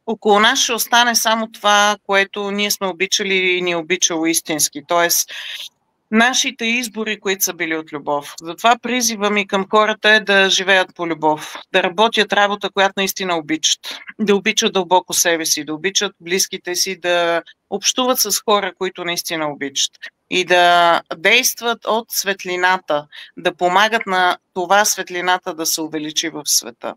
около нас ще остане само това, което ние сме обичали и ни е обичало истински. Тоест, нашите избори, които са били от любов. Затова призива ми към хората е да живеят по любов, да работят работа, която наистина обичат, да обичат дълбоко себе си, да обичат близките си, да общуват с хора, които наистина обичат и да действат от светлината, да помагат на това светлината да се увеличи в света.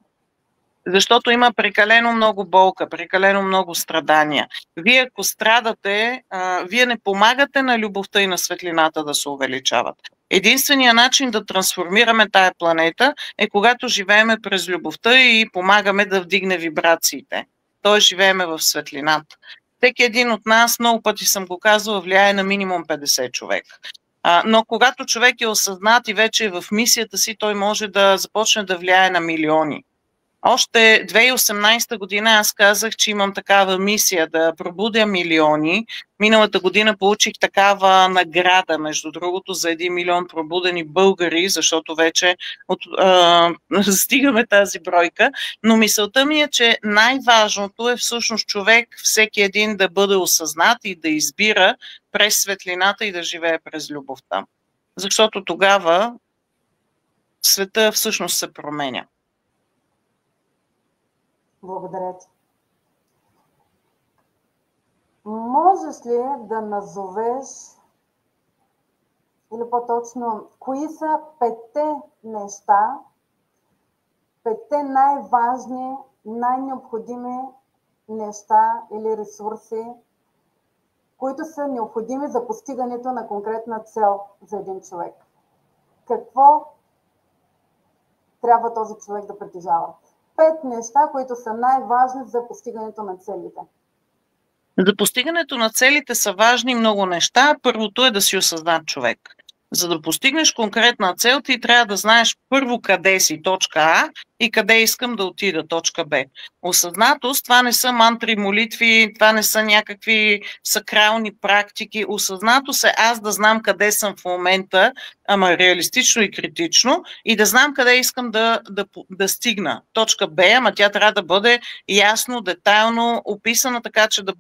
Защото има прекалено много болка, прекалено много страдания. Вие, ако страдате, вие не помагате на любовта и на светлината да се увеличават. Единственият начин да трансформираме тая планета е когато живееме през любовта и помагаме да вдигне вибрациите. Тоест живееме в светлината. Всеки един от нас, много пъти съм го казвала, влияе на минимум 50 човека. Но когато човек е осъзнат и вече е в мисията си, той може да започне да влияе на милиони. Още 2018 година аз казах, че имам такава мисия да пробудя милиони. Миналата година получих такава награда, между другото, за 1 милион пробудени българи, защото вече стигаме тази бройка. Но мисълта ми е, че най-важното е всъщност човек, всеки един да бъде осъзнат и да избира през светлината и да живее през любовта. Защото тогава света всъщност се променя. Благодаря ти. Можеш ли да назовеш, или по-точно, кои са 5 неща, 5 най-важни, най-необходими неща или ресурси, които са необходими за постигането на конкретна цел за един човек? Какво трябва този човек да притежава? 5 неща, които са най-важни за постигането на целите. За постигането на целите са важни много неща. Първото е да си осъзнат човек. За да постигнеш конкретна цел, ти трябва да знаеш първо къде си, точка А, и къде искам да отида, точка Б. Осъзнатост, това не са мантри, молитви, това не са някакви сакрални практики. Осъзнатост е аз да знам къде съм в момента, ама реалистично и критично, и да знам къде искам да стигна. Точка Б, ама тя трябва да бъде ясно, детайлно описана, така че да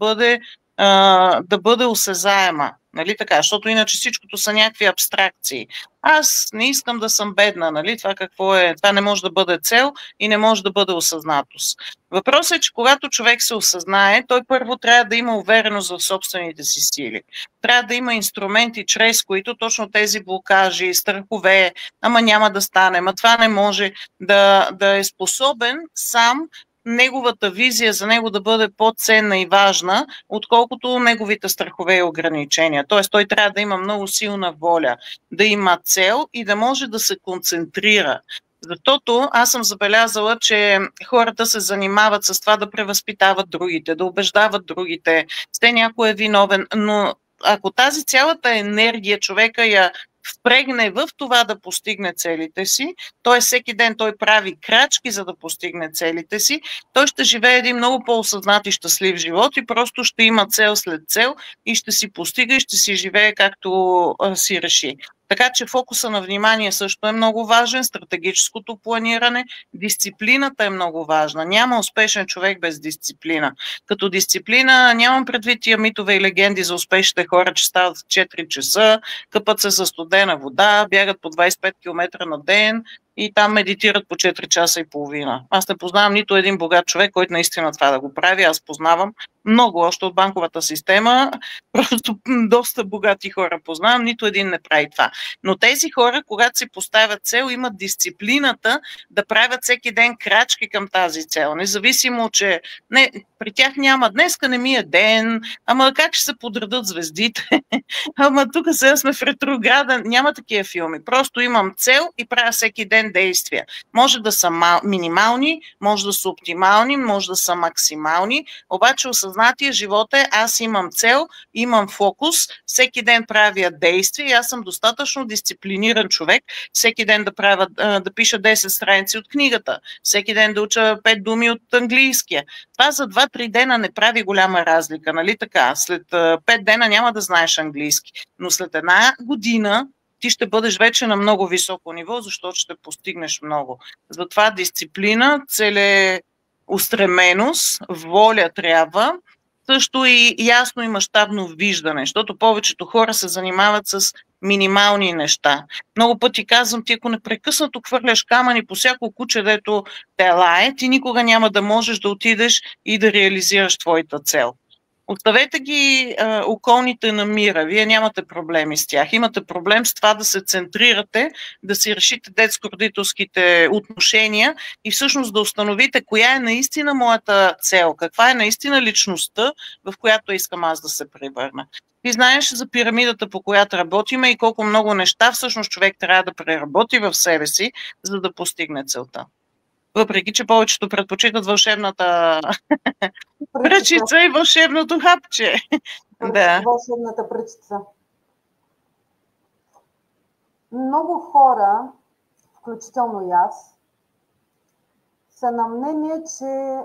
бъде осезаема. Нали така? Защото иначе всичкото са някакви абстракции. Аз не искам да съм бедна, нали? Това какво е? Това не може да бъде цел и не може да бъде осъзнатост. Въпросът е, че когато човек се осъзнае, той първо трябва да има увереност в собствените си сили. Трябва да има инструменти, чрез които точно тези блокажи, страхове, ама няма да стане, ама това не може, да е способен сам неговата визия за него да бъде по-ценна и важна, отколкото неговите страхове и ограничения. Тоест той трябва да има много силна воля, да има цел и да може да се концентрира. Защото аз съм забелязала, че хората се занимават с това да превъзпитават другите, да убеждават другите, все някой е виновен, но ако тази цялата енергия човека я впрегне в това да постигне целите си, т.е. всеки ден той прави крачки, за да постигне целите си, той ще живее един много по-осъзнат и щастлив живот и просто ще има цел след цел и ще си постига и ще си живее както си реши. Така че фокуса на внимание също е много важен, стратегическото планиране, дисциплината е много важна. Няма успешен човек без дисциплина. Като дисциплина нямам предвид тия митове и легенди за успешните хора, че стават в 4 часа, къпат се със студена вода, бягат по 25 км на ден и там медитират по 4 часа и половина. Аз не познавам нито един богат човек, който наистина това да го прави. Аз познавам много, още от банковата система, просто доста богати хора познавам, нито един не прави това. Но тези хора, когато си поставят цел, имат дисциплината да правят всеки ден крачки към тази цел. Независимо, че при тях няма днеска не ми е ден, ама как ще се подредат звездите, ама тук сега сме в ретрограда, няма такива филми. Просто имам цел и правя всеки ден действия. Може да са минимални, може да са оптимални, може да са максимални, обаче осъзнатия живот е аз имам цел, имам фокус, всеки ден правя действия и аз съм достатъчно дисциплиниран човек, всеки ден да пиша 10 страници от книгата, всеки ден да уча 5 думи от английския. Това за 2-3 дена не прави голяма разлика, нали така? След 5 дена няма да знаеш английски, но след една година ти ще бъдеш вече на много високо ниво, защото ще постигнеш много. Затова дисциплина, целеустременост, воля трябва, също и ясно и мащабно виждане, защото повечето хора се занимават с минимални неща. Много пъти казвам, ти ако непрекъснато хвърляш камъни по всяко куче, дето те лае, ти никога няма да можеш да отидеш и да реализираш твоята цел. Оставете ги околните на мира, вие нямате проблеми с тях. Имате проблем с това да се центрирате, да си решите детско-родителските отношения и всъщност да установите коя е наистина моята цел, каква е наистина личността, в която искам аз да се превърна. Ти знаеш за пирамидата, по която работиме и колко много неща всъщност човек трябва да преработи в себе си, за да постигне целта. Въпреки че повечето предпочитат вълшебната пръчица и вълшебното хапче. Да. Вълшебната пръчица. Много хора, включително и аз, са на мнение, че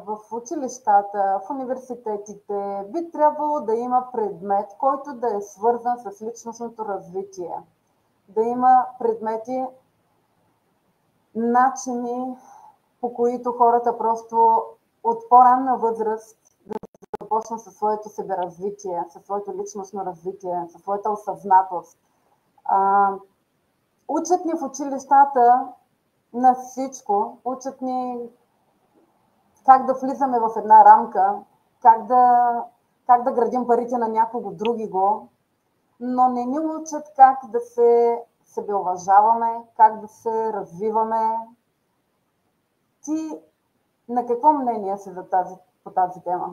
в училищата, в университетите би трябвало да има предмет, който да е свързан с личностното развитие. Да има предмети, начини, по които хората просто от по-ранна възраст да започнат със своето себеразвитие, със своето личностно развитие, със своята осъзнатост. Учат ни в училищата на всичко, учат ни как да влизаме в една рамка, как да градим парите на някого другиго, но не ни учат как да се себеуважаваме, как да се развиваме. Ти на какво мнение си по тази тема?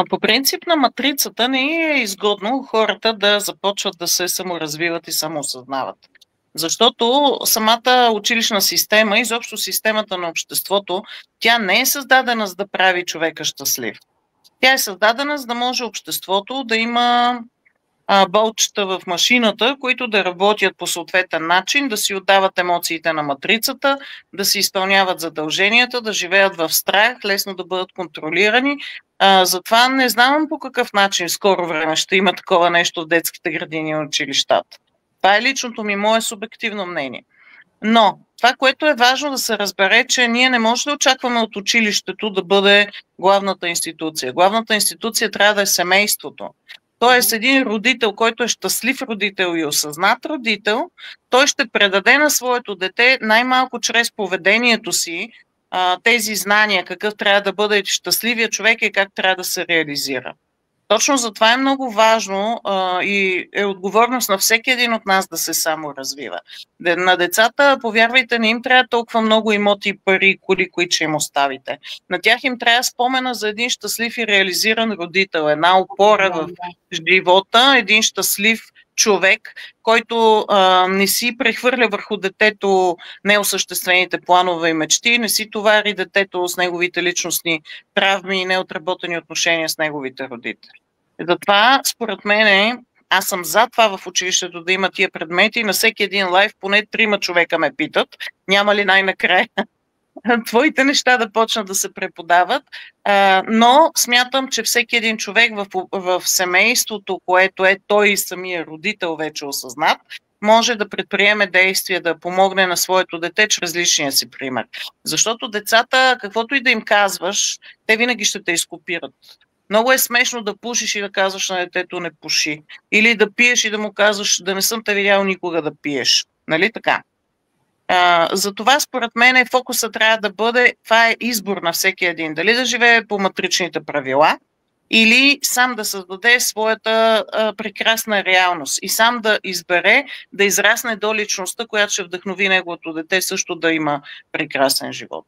По принцип на матрицата не е изгодно хората да започват да се саморазвиват и самоосъзнават. Защото самата училищна система, изобщо системата на обществото, тя не е създадена за да прави човека щастлив. Тя е създадена за да може обществото да има болчета в машината, които да работят по съответен начин, да си отдават емоциите на матрицата, да си изпълняват задълженията, да живеят в страх, лесно да бъдат контролирани. Затова не знам по какъв начин в скоро време ще има такова нещо в детските градини и училищата. Това е личното ми, мое субективно мнение. Но това, което е важно да се разбере, че ние не можем да очакваме от училището да бъде главната институция. Главната институция трябва да е семейството. Тоест един родител, който е щастлив родител и осъзнат родител, той ще предаде на своето дете най-малко чрез поведението си тези знания, какъв трябва да бъде щастливия човек и как трябва да се реализира. Точно затова е много важно и е отговорност на всеки един от нас да се саморазвива. На децата, повярвайте, не им трябва толкова много имоти, пари, коли, които ще им оставите. На тях им трябва спомена за един щастлив и реализиран родител, една опора в живота, един щастлив човек, който не си прехвърля върху детето неосъществените планове и мечти, не си товари детето с неговите личностни травми и неотработени отношения с неговите родители. Затова, според мен, аз съм за това в училището да има тия предмети. На всеки един лайв поне 3 човека ме питат, няма ли най-накрая твоите неща да почнат да се преподават, но смятам, че всеки един човек в семейството, което е той и самия родител вече осъзнат, може да предприеме действия, да помогне на своето дете чрез личния си пример. Защото децата, каквото и да им казваш, те винаги ще те изкопират. Много е смешно да пушиш и да казваш на детето не пуши. Или да пиеш и да му казваш да не съм те видял никога да пиеш. Нали така? Затова според мен фокусът трябва да бъде, това е избор на всеки един. Дали да живее по матричните правила или сам да създаде своята прекрасна реалност и сам да избере да израсне до личността, която ще вдъхнови неговото дете също да има прекрасен живот.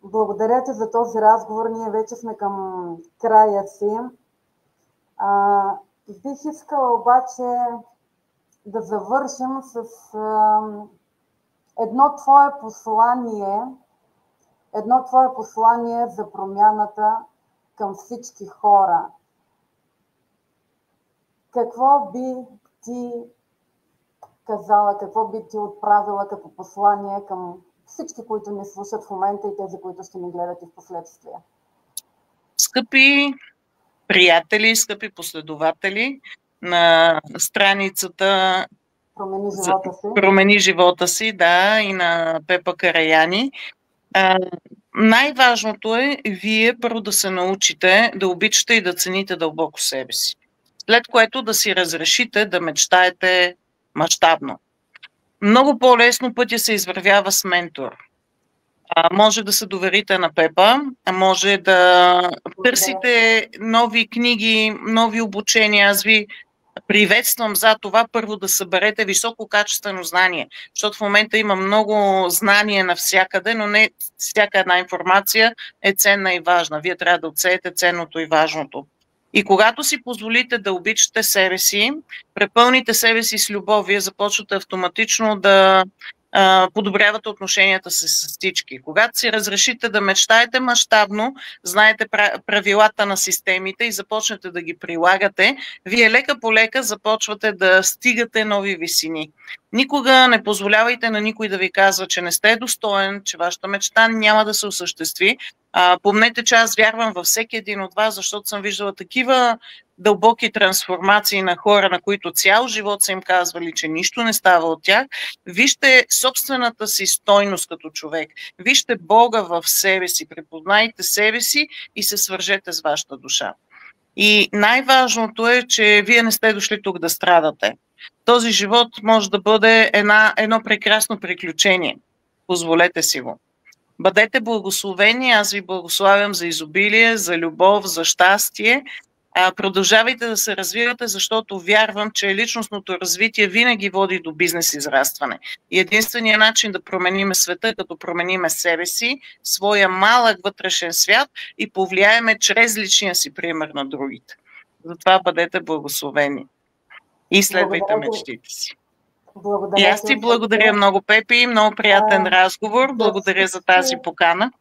Благодаря ти за този разговор. Ние вече сме към края си. Бих искала обаче да завършим с едно твое послание за промяната към всички хора. Какво би ти казала, какво би ти отправила като послание към всички, които ни слушат в момента и тези, които ще ни гледат и в последствие? Скъпи приятели, скъпи последователи на страницата Промени живота си, да, и на Пепа Караяни. Най-важното е вие първо да се научите да обичате и да цените дълбоко себе си. След което да си разрешите да мечтаете мащабно. Много по-лесно пътя се извървява с ментор. Може да се доверите на Пепа, може да търсите нови книги, нови обучения. Аз ви приветствам за това първо да съберете висококачествено знание, защото в момента има много знание навсякъде, но не всяка една информация е ценна и важна. Вие трябва да отсеете ценното и важното. И когато си позволите да обичате себе си, препълните себе си с любов, вие започвате автоматично да подобрявате отношенията си с всички. Когато си разрешите да мечтаете мащабно, знаете правилата на системите и започнете да ги прилагате, вие лека по лека започвате да стигате нови висини. Никога не позволявайте на никой да ви казва, че не сте достоен, че вашата мечта няма да се осъществи. Помнете, че аз вярвам във всеки един от вас, защото съм виждала такива дълбоки трансформации на хора, на които цял живот са им казвали, че нищо не става от тях. Вижте собствената си стойност като човек. Вижте Бога в себе си, препознайте себе си и се свържете с вашата душа. И най-важното е, че вие не сте дошли тук да страдате. Този живот може да бъде едно прекрасно приключение. Позволете си го. Бъдете благословени, аз ви благославям за изобилие, за любов, за щастие. Продължавайте да се развивате, защото вярвам, че личностното развитие винаги води до бизнес израстване. И единственият начин да промениме света е като промениме себе си, своя малък вътрешен свят и повлияеме чрез личния си пример на другите. Затова бъдете благословени. и следвайте Благодаря ти. мечтите си. И Благодаря аз ти ти от благодаря сърце. много, Пепи. Много приятен разговор. За Благодаря за тази всички покана.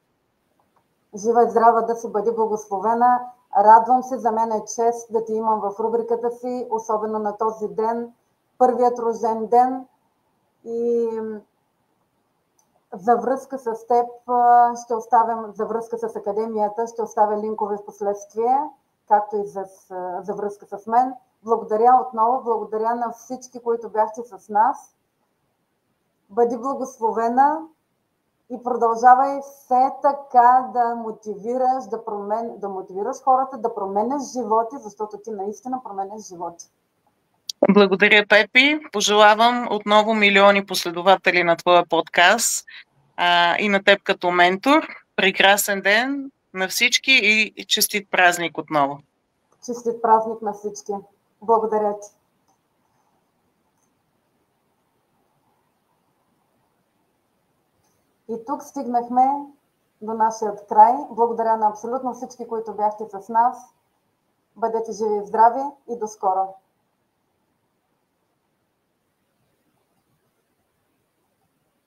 жива и здрава да си, бъди благословена. Радвам се, за мен е чест да ти имам в рубриката си, особено на този ден, първият рожден ден. И за връзка с теб ще оставям, за връзка с Академията, ще оставя линкове в последствие, както и за връзка с мен. Благодаря отново, благодаря на всички, които бяхте с нас. Бъди благословена и продължавай все така да мотивираш, да мотивираш хората, да променяш животи, защото ти наистина променяш животи. Благодаря, Пепи. Пожелавам отново милиони последователи на твоя подкаст и на теб като ментор. Прекрасен ден на всички и честит празник отново. Честит празник на всички. Благодаря ти. И тук стигнахме до нашия край. Благодаря на абсолютно всички, които бяхте с нас. Бъдете живи и здрави и до скоро!